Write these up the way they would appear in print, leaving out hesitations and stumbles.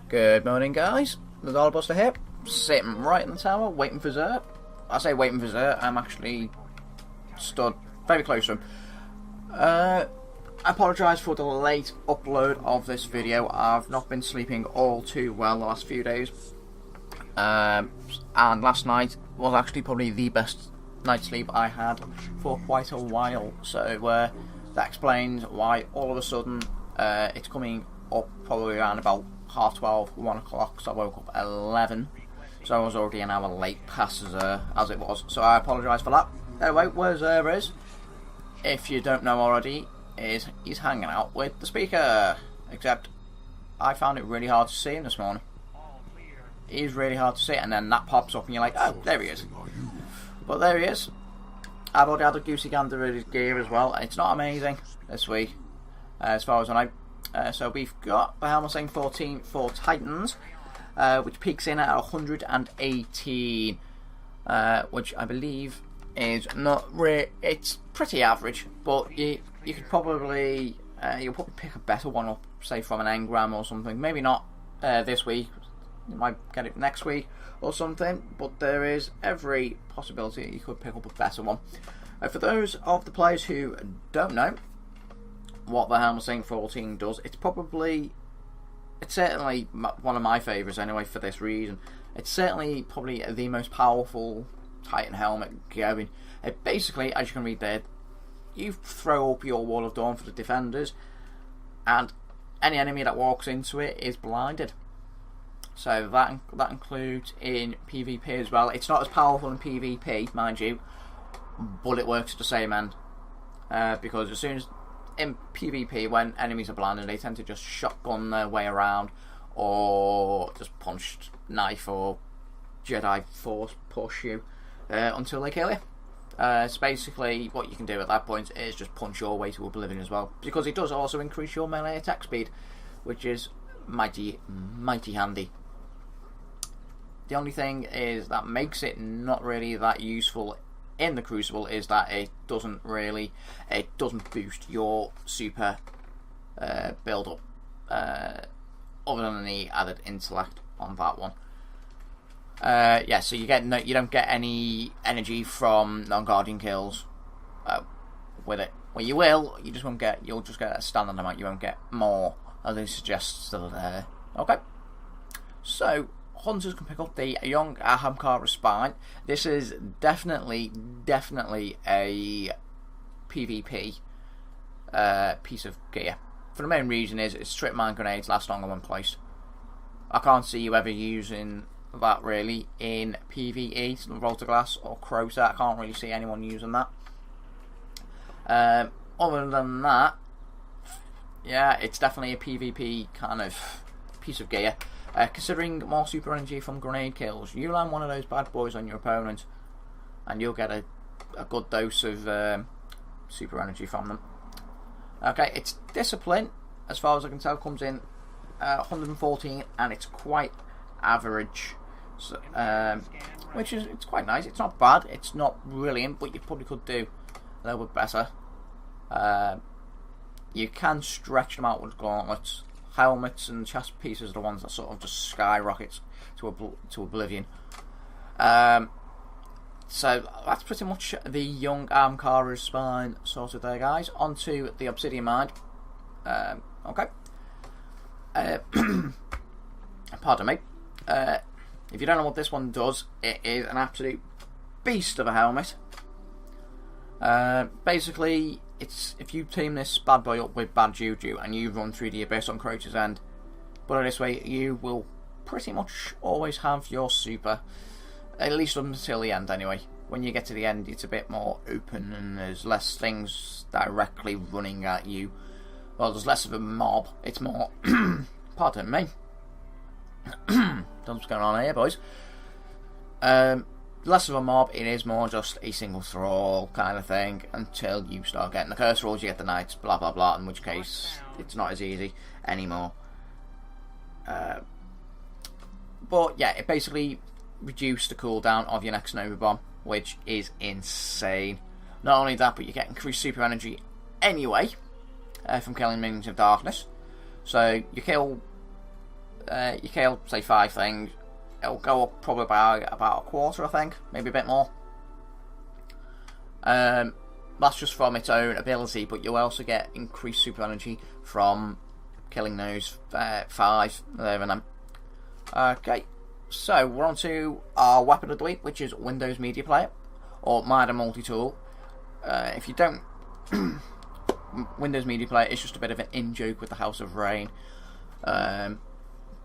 Good morning, guys. The Dollbuster here, sitting right in the tower, waiting for Xur. I say waiting for Xur, I'm actually stood very close to him. I apologise for the late upload of this video. I've not been sleeping all too well the last few days. And last night was actually probably the best night's sleep I had for quite a while. So that explains why all of a sudden it's coming up probably around about 12:30, 1 o'clock, so I woke up at 11, so I was already an hour late past as it was, so I apologise for that. Anyway, where Xur is, if you don't know already, is he's hanging out with the speaker, except I found it really hard to see him this morning. He's really hard to see, and then that pops up and you're like, oh, there he is. But there he is. I've already had a goosey gander at his gear as well. It's not amazing this week, as far as I know. So we've got the Helmsing 14 for Titans, which peaks in at 118, which I believe is not it's pretty average, but you could probably you'll probably pick a better one up, say from an engram or something. Maybe not this week. You might get it next week or something, but there is every possibility that you could pick up a better one. For those of the players who don't know what the Helmsing 14 does, it's certainly one of my favourites anyway for this reason. It's certainly probably the most powerful Titan helmet going. It basically, as you can read there, you throw up your Wall of Dawn for the defenders, and any enemy that walks into it is blinded. So that includes in PvP as well. It's not as powerful in PvP, mind you, but it works at the same end. Because as soon as in PvP, when enemies are blinded, they tend to just shotgun their way around, or just punch, knife, or Jedi Force push you until they kill you. So basically, what you can do at that point is just punch your way to oblivion as well, because it does also increase your melee attack speed, which is mighty handy. The only thing is that makes it not really that useful in the Crucible is that it doesn't boost your super build up, other than the added intellect on that one. Yeah, so you don't get any energy from non-guardian kills with it. Well, you will. You'll just get a standard amount. You won't get more, as it suggests there. Okay. So hunters can pick up the young Ahamkara Spine. This is definitely a PvP piece of gear. For the main reason is its strip mine grenades last longer when placed. I can't see you ever using that really in PvE, Voltaglass or Crota. I can't really see anyone using that. Other than that, yeah, it's definitely a PvP kind of piece of gear. Considering more super energy from grenade kills, you land one of those bad boys on your opponent and you'll get a good dose of super energy from them. Okay, its discipline, as far as I can tell, comes in 114, and it's quite average, so, which is it's quite nice. It's not bad, it's not brilliant, but you probably could do a little bit better. You can stretch them out with gauntlets. Helmets and chest pieces are the ones that sort of just skyrockets to oblivion. So that's pretty much the young Ahamkara Spine sorted there, guys. Onto the Obsidian Mind. Okay. Pardon me. If you don't know what this one does, it is an absolute beast of a helmet. Basically, it's if you team this bad boy up with Bad Juju and you run through the Abyss on Crota's End, put it this way, you will pretty much always have your super, at least until the end anyway. When you get to the end, it's a bit more open and there's less things directly running at you. Well, there's less of a mob. It's more pardon me. Don't know what's going on here, boys. Less of a mob, it is more just a single thrall kind of thing until you start getting the curse rolls, you get the knights, blah blah blah, in which case it's not as easy anymore. But yeah, it basically reduced the cooldown of your next Nova Bomb, which is insane. Not only that, but you get increased super energy anyway from killing minions of darkness. So you kill you kill, say, 5 things, it'll go up probably by about a quarter, I think, maybe a bit more. That's just from its own ability, but you'll also get increased super energy from killing those 5 there and then. Okay, so we're on to our weapon of the week, which is Windows Media Player, or Mida Multi-Tool. If you don't, Windows Media Player is just a bit of an in-joke with the House of Rain.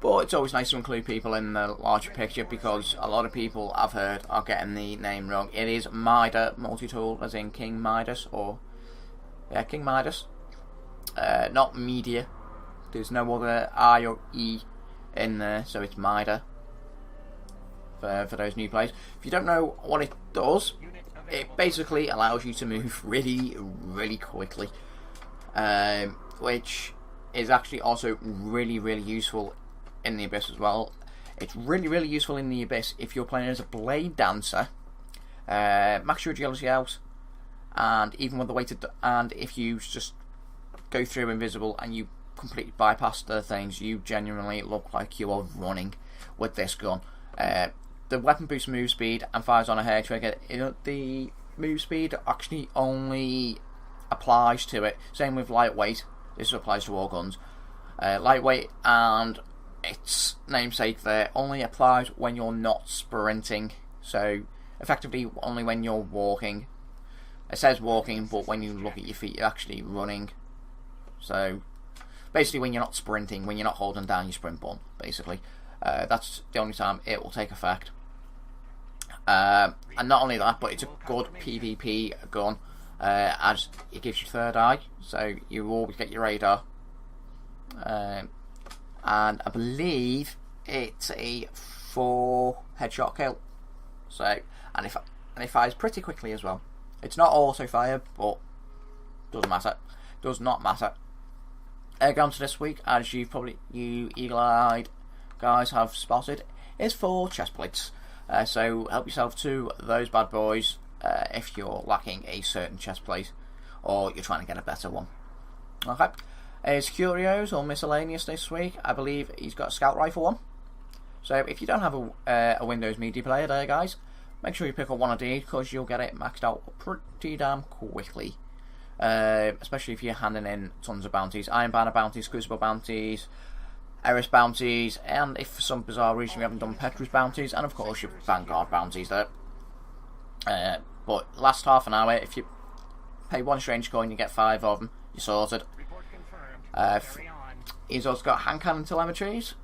But it's always nice to include people in the larger picture, because a lot of people I've heard are getting the name wrong. It is Mida Multi-Tool, as in King Midas, or King Midas. Not Media. There's no other I or E in there, so it's Mida for those new players. If you don't know what it does, it basically allows you to move really, really quickly, which is actually also really, really useful in the Abyss as well. It's really, really useful in the Abyss if you're playing as a Blade Dancer, max your agility out, and even with the weighted, and if you just go through invisible and you completely bypass the things, you genuinely look like you are running with this gun. The weapon boosts move speed and fires on a hair trigger. The move speed actually only applies to it. Same with lightweight. This applies to all guns. Lightweight and its namesake there only applies when you're not sprinting. So effectively only when you're walking. It says walking, but when you look at your feet, you're actually running. So basically when you're not sprinting, when you're not holding down your sprint button, basically. That's the only time it will take effect. And not only that, but it's a good PvP gun, as it gives you third eye, so you always get your radar. And I believe it's a 4 headshot kill. So, and it fires pretty quickly as well. It's not auto fire, but doesn't matter. Does not matter. Down to this week, as you eagle-eyed guys have spotted, is 4 chest plates. So help yourself to those bad boys if you're lacking a certain chest plate or you're trying to get a better one. Okay. Is curios or miscellaneous this week? I believe he's got a scout rifle one. So if you don't have a Windows Media Player there, guys, make sure you pick up one of these, because you'll get it maxed out pretty damn quickly. Especially if you're handing in tons of bounties. Iron Banner bounties, Crucible bounties, Eris bounties, and if for some bizarre reason you haven't done Petrus bounties, and of course your Vanguard bounties there. But last half an hour, if you pay 1 strange coin, you get 5 of them. You're sorted. He's also got hand cannon telemetries.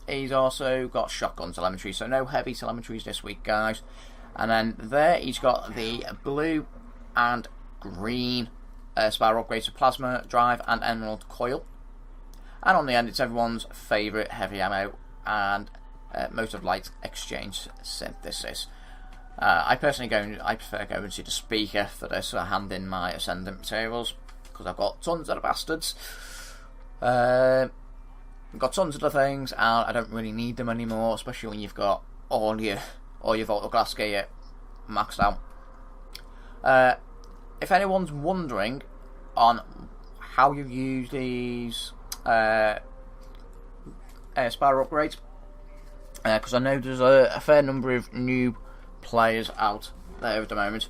He's also got shotgun telemetry, so no heavy telemetries this week, guys. And then there he's got the blue and green Spiral upgrades to Plasma Drive and Emerald Coil. And on the end, it's everyone's favourite heavy ammo and Motive Light Exchange Synthesis. I personally prefer going to the speaker for this, so I hand in my Ascendant materials, because I've got tons of the bastards. I've got tons of the things, and I don't really need them anymore, especially when you've got all your Volta Glass gear maxed out. If anyone's wondering on how you use these Spiral upgrades, because I know there's a fair number of new players out there at the moment.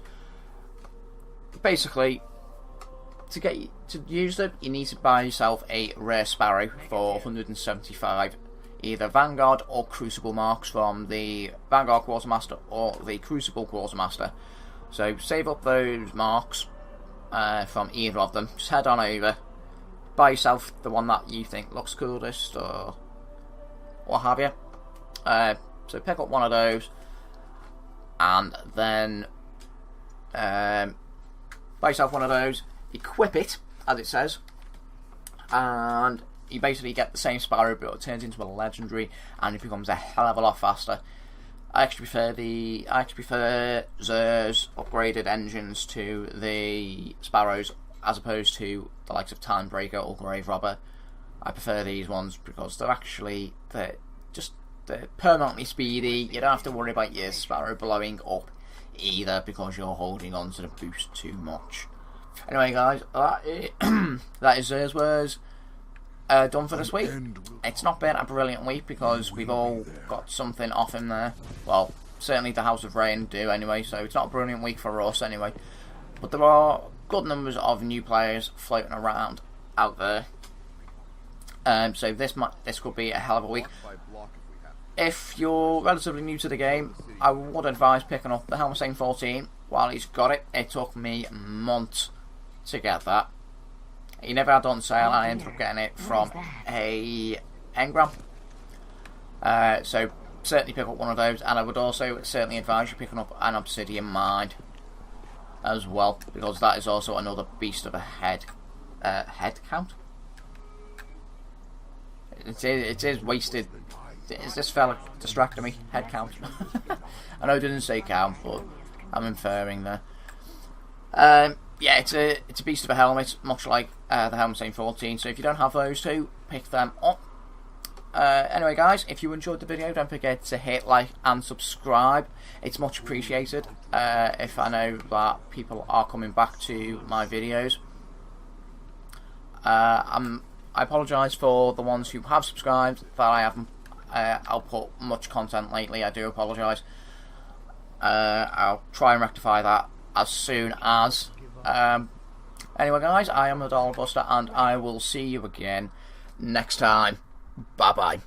Basically, to use them, you need to buy yourself a rare Sparrow for 175, either Vanguard or Crucible marks from the Vanguard Quartermaster or the Crucible Quartermaster. So save up those marks from either of them. Just head on over, buy yourself the one that you think looks coolest or what have you. So pick up one of those, and then buy yourself one of those, equip it as it says, and you basically get the same Sparrow, but it turns into a legendary and it becomes a hell of a lot faster. I actually prefer Xur's upgraded engines to the Sparrows, as opposed to the likes of Timebreaker or Grave Robber. I prefer these ones because they're permanently speedy. You don't have to worry about your Sparrow blowing up either, because you're holding on to the boost too much. Anyway, guys, that is Xur's words. done for this week. It's not been a brilliant week because we've all got something off in there. Well, certainly the House of Rain do anyway, so it's not a brilliant week for us anyway. But there are good numbers of new players floating around out there. So this could be a hell of a week. If you're relatively new to the game, I would advise picking up the Helmsley 14 while he's got it. It took me months to get that. He never had it on sale, and I ended up getting it from a engram. So certainly pick up one of those, and I would also certainly advise you picking up an Obsidian Mind as well, because that is also another beast of a head count. It is wasted. Is this fella distracting me? Head count. I know it didn't say count, but I'm inferring there. Yeah, it's a beast of a helmet, much like the Helmsley 14. So if you don't have those two, pick them up. Anyway, guys, if you enjoyed the video, don't forget to hit like and subscribe. It's much appreciated. If I know that people are coming back to my videos. I apologise for the ones who have subscribed that I haven't output much content lately. I do apologise. I'll try and rectify that as soon as. Anyway, guys, I am the Dollar Buster, and I will see you again next time. Bye bye.